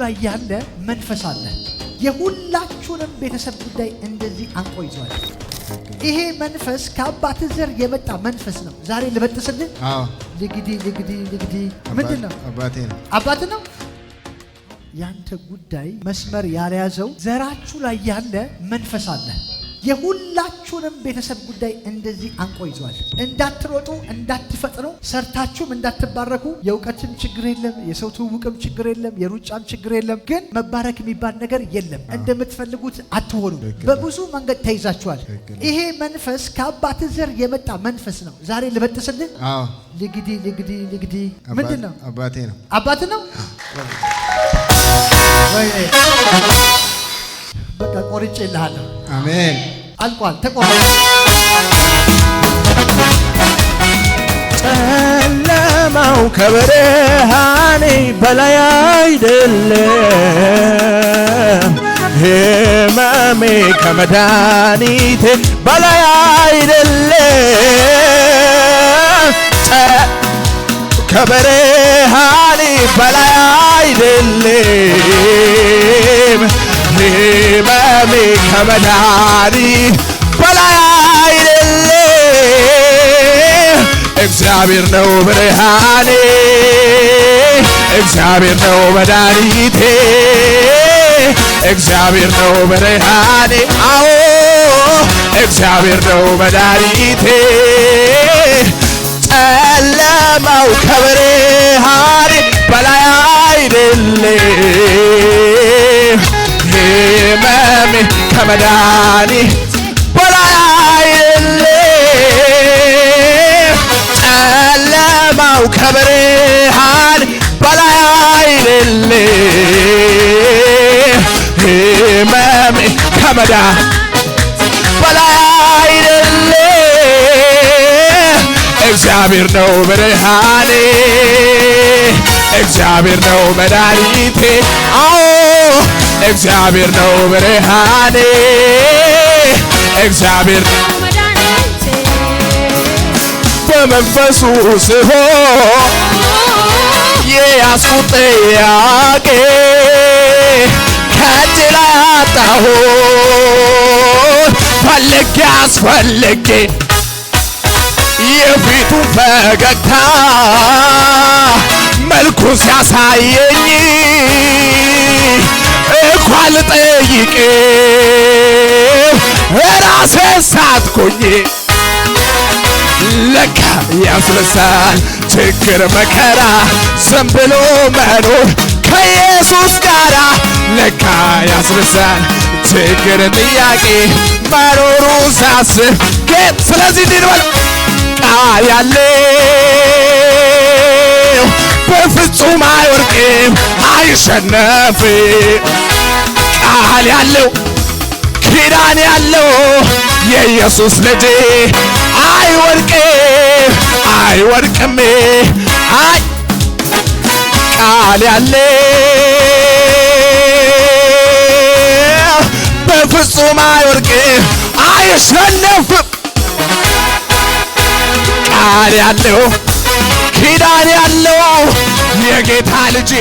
ላይ ያለ መንፈስ አለ የሁላችሁንም ቤተሰብ ጉዳይ እንደዚህ አንቆ ይዟል ይሄ መንፈስ ከአባት ዘር የመጣ መንፈስ ነው ዛሬ ልበጥስልህ ልግዲ ምንድነው አባት ነው ያንተ ጉዳይ መስመር ያለያዘው ዘራችሁ ላይ ያለ መንፈስ አለ የሁላችሁንም ቤተሰብ ጉዳይ እንደዚህ አንቆ ይዟል እንዳትሮጡ እንዳትፈጥኑ ሰርታችሁም እንዳትባረኩ የእውቀትም ችግር የለም የሰው ትውውቅም ችግር የለም የሩጫም ችግር የለም ግን መባረክ የሚባል ነገር የለም እንደምትፈልጉት አትሆኑ በብዙ መንገድ ተይዛችኋል ይሄ መንፈስ ከአባት ዘር የመጣ መንፈስ ነው ዛሬ ልበጥስልህ ልግዲ ምንድነው አባት ነው በቃ ቆርጬ ልሃለሁ አሜን አልቋል ተቆርጦ ጨለማው ከብርሃኔ በላይ አይደለም ህመሜ ከመድኃኒቴ በላይ አይደለም ከብርሃኔ በላይ አይደለም ህመሜ ከመድኃኒቴ በላይ አይደለም እግዚአብሔር ነው ብርሃኔ እግዚአብሔር ነው መድኃኒቴ እግዚአብሔር ነው ብርሃኔ አዎ እግዚአብሔር ነው መድኃኒቴ ጨለማው ከብርሃኔ በላይ አይደለም ህመሜ ከመድኃኒቴ በላይ አይደለም ጨለማው ከብርሃኔ በላይ አይደለም ህመሜ ከመድኃኒቴ በላይ አይደለም እግዚአብሔር ነው ብርሃኔ እግዚአብሔር ነው መድኃኒቴ አዎ እግዚአብሔር ነው ብርሃኔ እግዚአብሔር መድኃኒቴ በመንፈሱ ስሆን የያዝኩት ጥያቄ ከእጄ ላይ አጣሁት ፈልጌ አስፈልጌ የፊቱን ፈገግታ መልኩን ሲያሳየኝ እንኳን ልጠይቅህ ራሴን ሳትኩኝ ለካ ያስረሳል ችግር መከራ ዝም ብሎ መኖር ከኢየሱስ ጋር ለካ ያስረሳል ችግር ጥያቄ መኖሩ ሳስብ ጌት ስለዚህ እንዲንበል ቃል ያለው በፍጹም አይወርቅም አይሸነፍም ቃል ያለው ኪዳን ያለው የኢየሱስ ልጅ አይወርቅም አይ ቃል ያለው በፍጹም አይወርቅም አይሸነፍም ቃል ያለው ኪዳን ያለው የጌታ ልጅ